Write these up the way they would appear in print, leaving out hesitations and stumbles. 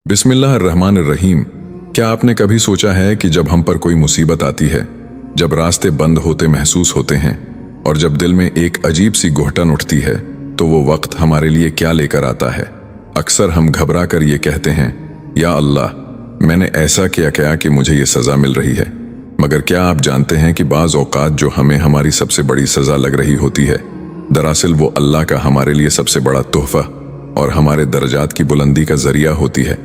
बिस्मिल्लाहिर्रहमानिर्रहीम। क्या आपने कभी सोचा है कि जब हम पर कोई मुसीबत आती है, जब रास्ते बंद होते महसूस होते हैं और जब दिल में एक अजीब सी घुटन उठती है, तो वो वक्त हमारे लिए क्या लेकर आता है? अक्सर हम घबरा कर ये कहते हैं, या अल्लाह, मैंने ऐसा क्या कि मुझे ये सज़ा मिल रही है। मगर क्या आप जानते हैं कि बाज़ औक़ात जो हमें हमारी सबसे बड़ी सज़ा लग रही होती है, दरअसल वो अल्लाह का हमारे लिए सबसे बड़ा तोहफ़ा और हमारे दर्जात की बुलंदी का ज़रिया होती है।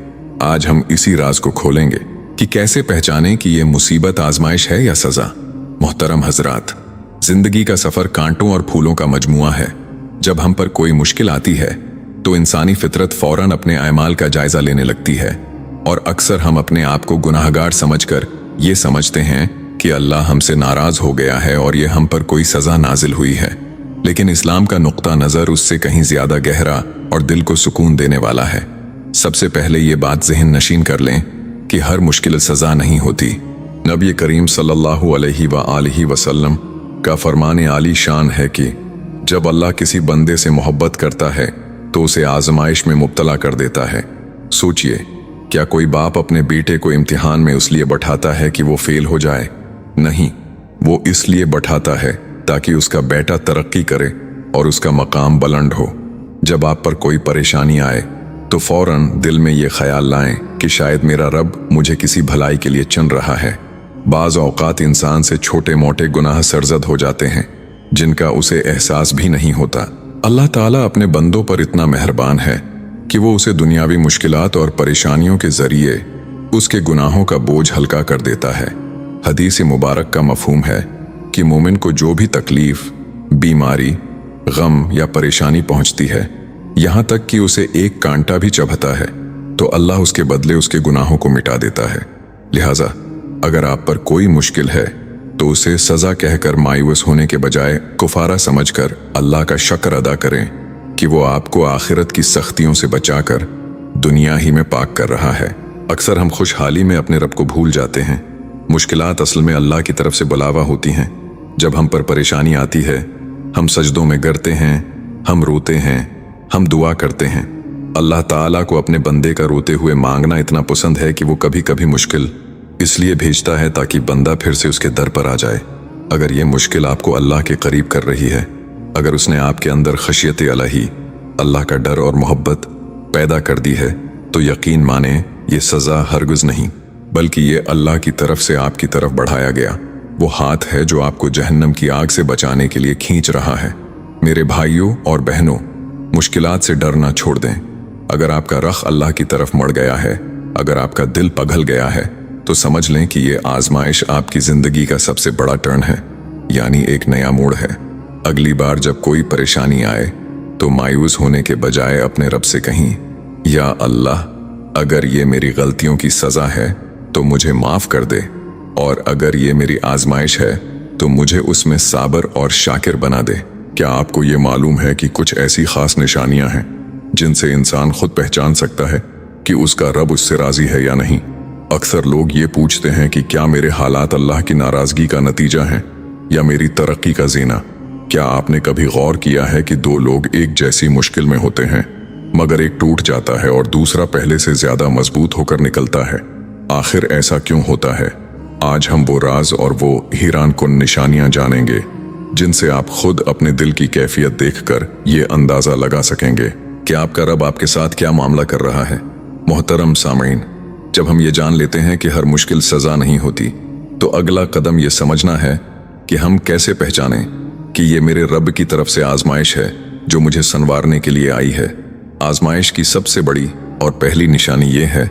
आज हम इसी राज को खोलेंगे कि कैसे पहचानें कि ये मुसीबत आजमाइश है या सज़ा। मोहतरम हजरात, जिंदगी का सफ़र कांटों और फूलों का मजमुआ है। जब हम पर कोई मुश्किल आती है तो इंसानी फितरत फौरन अपने अमाल का जायजा लेने लगती है और अक्सर हम अपने आप को गुनाहगार समझकर ये समझते हैं कि अल्लाह हमसे नाराज हो गया है और ये हम पर कोई सज़ा नाजिल हुई है। लेकिन इस्लाम का नुक्ता नज़र उससे कहीं ज़्यादा गहरा और दिल को सुकून देने वाला है। सबसे पहले ये बात ज़हन नशीन कर लें कि हर मुश्किल सज़ा नहीं होती। नबी करीम सल्लल्लाहु अलैहि वसल्लम का फरमान आली शान है कि जब अल्लाह किसी बंदे से मोहब्बत करता है तो उसे आजमाइश में मुब्तला कर देता है। सोचिए, क्या कोई बाप अपने बेटे को इम्तिहान में इसलिए बैठाता है कि वो फेल हो जाए? नहीं, वो इसलिए बैठाता है ताकि उसका बेटा तरक्की करे और उसका मकाम बुलंद हो। जब आप पर कोई परेशानी आए तो फौरन दिल में ये ख्याल लाएं कि शायद मेरा रब मुझे किसी भलाई के लिए चुन रहा है। बाज़ औक़ात इंसान से छोटे मोटे गुनाह सरजद हो जाते हैं जिनका उसे एहसास भी नहीं होता। अल्लाह ताला अपने बंदों पर इतना मेहरबान है कि वो उसे दुनियावी मुश्किलात और परेशानियों के ज़रिए उसके गुनाहों का बोझ हल्का कर देता है। हदीस मुबारक का मफ़हूम है कि मोमिन को जो भी तकलीफ़, बीमारी, गम या परेशानी पहुंचती है, यहाँ तक कि उसे एक कांटा भी चुभता है, तो अल्लाह उसके बदले उसके गुनाहों को मिटा देता है। लिहाजा अगर आप पर कोई मुश्किल है तो उसे सज़ा कहकर मायूस होने के बजाय कुफारा समझकर अल्लाह का शुक्र अदा करें कि वो आपको आखिरत की सख्तियों से बचाकर दुनिया ही में पाक कर रहा है। अक्सर हम खुशहाली में अपने रब को भूल जाते हैं। मुश्किलात असल में अल्लाह की तरफ से बुलावा होती हैं। जब हम पर परेशानी आती है, हम सजदों में गिरते हैं, हम रोते हैं, हम दुआ करते हैं। अल्लाह ताला को अपने बंदे का रोते हुए मांगना इतना पसंद है कि वो कभी कभी मुश्किल इसलिए भेजता है ताकि बंदा फिर से उसके दर पर आ जाए। अगर ये मुश्किल आपको अल्लाह के करीब कर रही है, अगर उसने आपके अंदर खशियत इलाही, अल्लाह का डर और मोहब्बत पैदा कर दी है, तो यकीन माने ये सज़ा हरगिज़ नहीं, बल्कि ये अल्लाह की तरफ से आपकी तरफ बढ़ाया गया वो हाथ है जो आपको जहन्नम की आग से बचाने के लिए खींच रहा है। मेरे भाइयों और बहनों, मुश्किलात से डरना छोड़ दें। अगर आपका रख अल्लाह की तरफ मुड़ गया है, अगर आपका दिल पिघल गया है, तो समझ लें कि ये आजमाइश आपकी ज़िंदगी का सबसे बड़ा टर्न है, यानी एक नया मोड़ है। अगली बार जब कोई परेशानी आए तो मायूस होने के बजाय अपने रब से कहीं, या अल्लाह, अगर ये मेरी गलतियों की सज़ा है तो मुझे माफ़ कर दे, और अगर ये मेरी आजमाइश है तो मुझे उसमें साबर और शाकिर बना दे। क्या आपको ये मालूम है कि कुछ ऐसी ख़ास निशानियां हैं जिनसे इंसान खुद पहचान सकता है कि उसका रब उससे राज़ी है या नहीं? अक्सर लोग ये पूछते हैं कि क्या मेरे हालात अल्लाह की नाराज़गी का नतीजा हैं या मेरी तरक्की का ज़ीना? क्या आपने कभी गौर किया है कि दो लोग एक जैसी मुश्किल में होते हैं, मगर एक टूट जाता है और दूसरा पहले से ज़्यादा मजबूत होकर निकलता है? आखिर ऐसा क्यों होता है? आज हम वो राज और वो हैरान कुन निशानियां जानेंगे जिनसे आप खुद अपने दिल की कैफियत देखकर ये अंदाज़ा लगा सकेंगे कि आपका रब आपके साथ क्या मामला कर रहा है। मोहतरम सामीन, जब हम ये जान लेते हैं कि हर मुश्किल सज़ा नहीं होती, तो अगला कदम ये समझना है कि हम कैसे पहचानें कि ये मेरे रब की तरफ से आजमाइश है जो मुझे संवारने के लिए आई है। आजमाइश की सबसे बड़ी और पहली निशानी ये है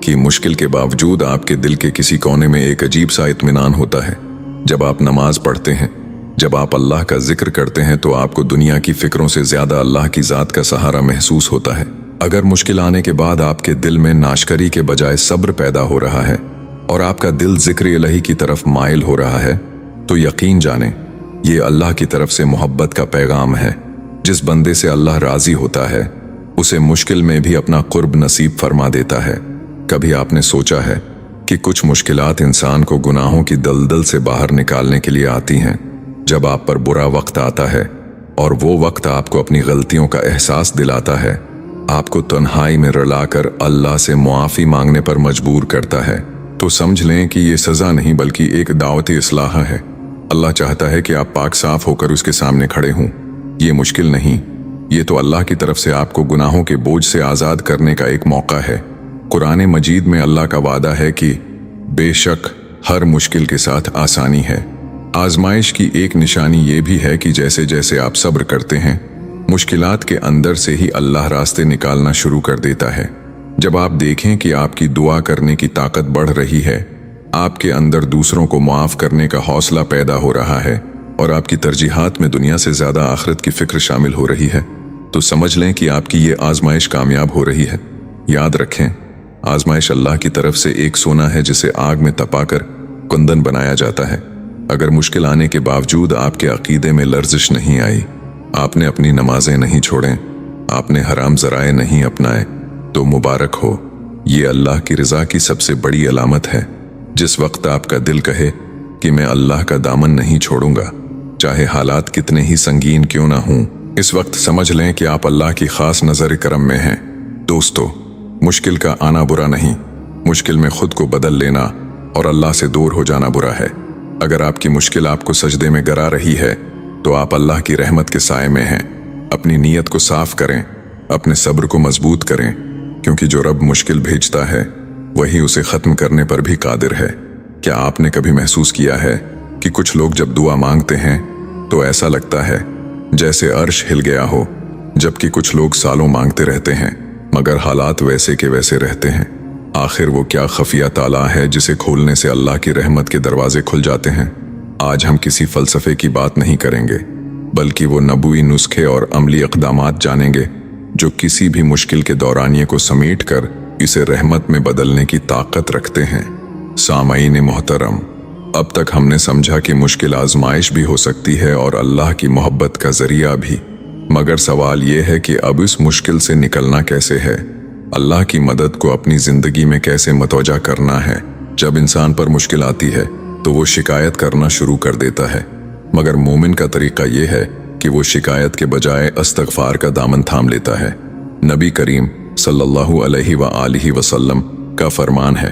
कि मुश्किल के बावजूद आपके दिल के किसी कोने में एक अजीब सा इत्मीनान होता है। जब आप नमाज पढ़ते हैं, जब आप अल्लाह का जिक्र करते हैं, तो आपको दुनिया की फिक्रों से ज़्यादा अल्लाह की ज़ात का सहारा महसूस होता है। अगर मुश्किल आने के बाद आपके दिल में नाशकरी के बजाय सब्र पैदा हो रहा है और आपका दिल जिक्र इलाही की तरफ माइल हो रहा है, तो यकीन जानें ये अल्लाह की तरफ से मोहब्बत का पैगाम है। जिस बंदे से अल्लाह राज़ी होता है उसे मुश्किल में भी अपना कुर्ब नसीब फरमा देता है। कभी आपने सोचा है कि कुछ मुश्किलात इंसान को गुनाहों की दलदल से बाहर निकालने के लिए आती हैं? जब आप पर बुरा वक्त आता है और वो वक्त आपको अपनी गलतियों का एहसास दिलाता है, आपको तन्हाई में रुलाकर अल्लाह से मुआफ़ी मांगने पर मजबूर करता है, तो समझ लें कि ये सज़ा नहीं बल्कि एक दावत इस्लाह है। अल्लाह चाहता है कि आप पाक साफ होकर उसके सामने खड़े हों। ये मुश्किल नहीं, ये तो अल्लाह की तरफ से आपको गुनाहों के बोझ से आज़ाद करने का एक मौका है। कुरान मजीद में अल्लाह का वादा है कि बेशक हर मुश्किल के साथ आसानी है। आजमाइश की एक निशानी ये भी है कि जैसे जैसे आप सब्र करते हैं, मुश्किलात के अंदर से ही अल्लाह रास्ते निकालना शुरू कर देता है। जब आप देखें कि आपकी दुआ करने की ताकत बढ़ रही है, आपके अंदर दूसरों को माफ़ करने का हौसला पैदा हो रहा है और आपकी तरजीहात में दुनिया से ज़्यादा आखिरत की फिक्र शामिल हो रही है, तो समझ लें कि आपकी ये आजमाइश कामयाब हो रही है। याद रखें, आजमाइश अल्लाह की तरफ से एक सोना है जिसे आग में तपाकर कुंदन बनाया जाता है। अगर मुश्किल आने के बावजूद आपके अकीदे में लर्जिश नहीं आई, आपने अपनी नमाजें नहीं छोड़ें, आपने हराम ज़राए नहीं अपनाए, तो मुबारक हो। ये अल्लाह की रज़ा की सबसे बड़ी अलामत है। जिस वक्त आपका दिल कहे कि मैं अल्लाह का दामन नहीं छोड़ूंगा, चाहे हालात कितने ही संगीन क्यों ना हों, इस वक्त समझ लें कि आप अल्लाह की खास नज़र करम में हैं। दोस्तों, मुश्किल का आना बुरा नहीं, मुश्किल में खुद को बदल लेना और अल्लाह से दूर हो जाना बुरा है। अगर आपकी मुश्किल आपको सजदे में गिरा रही है, तो आप अल्लाह की रहमत के साए में हैं। अपनी नीयत को साफ करें, अपने सब्र को मजबूत करें, क्योंकि जो रब मुश्किल भेजता है वही उसे ख़त्म करने पर भी कादिर है। क्या आपने कभी महसूस किया है कि कुछ लोग जब दुआ मांगते हैं तो ऐसा लगता है जैसे अर्श हिल गया हो, जबकि कुछ लोग सालों मांगते रहते हैं मगर हालात वैसे के वैसे रहते हैं। आखिर वो क्या खफिया ताला है जिसे खोलने से अल्लाह की रहमत के दरवाजे खुल जाते हैं? आज हम किसी फलसफे की बात नहीं करेंगे, बल्कि वो नबूई नुस्खे और अमली इक़दामात जानेंगे जो किसी भी मुश्किल के दौरानिए को समेट कर इसे रहमत में बदलने की ताकत रखते हैं। सामाईन मोहतरम, अब तक हमने समझा कि मुश्किल आजमाइश भी हो सकती है और अल्लाह की मोहब्बत का जरिया भी, मगर सवाल ये है कि अब इस मुश्किल से निकलना कैसे है, अल्लाह की मदद को अपनी ज़िंदगी में कैसे मतवजा करना है। जब इंसान पर मुश्किल आती है तो वो शिकायत करना शुरू कर देता है, मगर मोमिन का तरीका ये है कि वो शिकायत के बजाय इस्तग़फ़ार का दामन थाम लेता है। नबी करीम सल्लल्लाहु अलैहि व आलिहि वसल्लम का फरमान है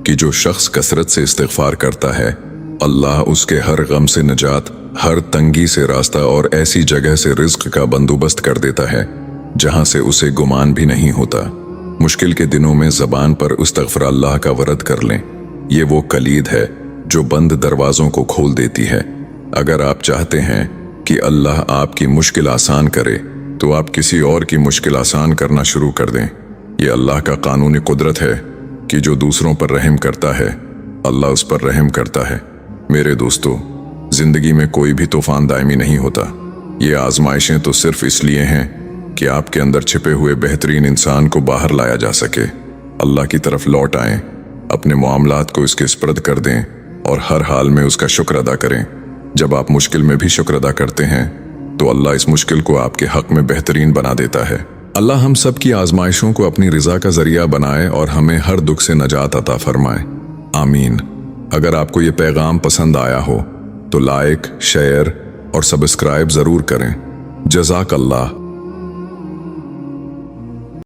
कि जो शख्स कसरत से इस्तिग़फ़ार करता है, अल्लाह उसके हर गम से निजात, हर तंगी से रास्ता और ऐसी जगह से रिज़्क़ का बंदोबस्त कर देता है जहां से उसे गुमान भी नहीं होता। मुश्किल के दिनों में ज़बान पर इस्तग़फ़ुरुल्लाह का वरद कर लें। ये वो कलीद है जो बंद दरवाज़ों को खोल देती है। अगर आप चाहते हैं कि अल्लाह आपकी मुश्किल आसान करे, तो आप किसी और की मुश्किल आसान करना शुरू कर दें। ये अल्लाह का कानूनी कुदरत है कि जो दूसरों पर रहम करता है, अल्लाह उस पर रहम करता है। मेरे दोस्तों, जिंदगी में कोई भी तूफान दायमी नहीं होता। ये आजमाइशें तो सिर्फ इसलिए हैं कि आपके अंदर छिपे हुए बेहतरीन इंसान को बाहर लाया जा सके। अल्लाह की तरफ लौट आएं, अपने मामलात को इसके स्पर्द कर दें और हर हाल में उसका शुक्र अदा करें। जब आप मुश्किल में भी शुक्र अदा करते हैं तो अल्लाह इस मुश्किल को आपके हक में बेहतरीन बना देता है। अल्लाह हम सब की आजमाइशों को अपनी रज़ा का जरिया बनाए और हमें हर दुख से नजात अता फरमाए। आमीन। अगर आपको ये पैगाम पसंद आया हो तो लाइक, शेयर और सब्सक्राइब ज़रूर करें। जज़ाक अल्लाह।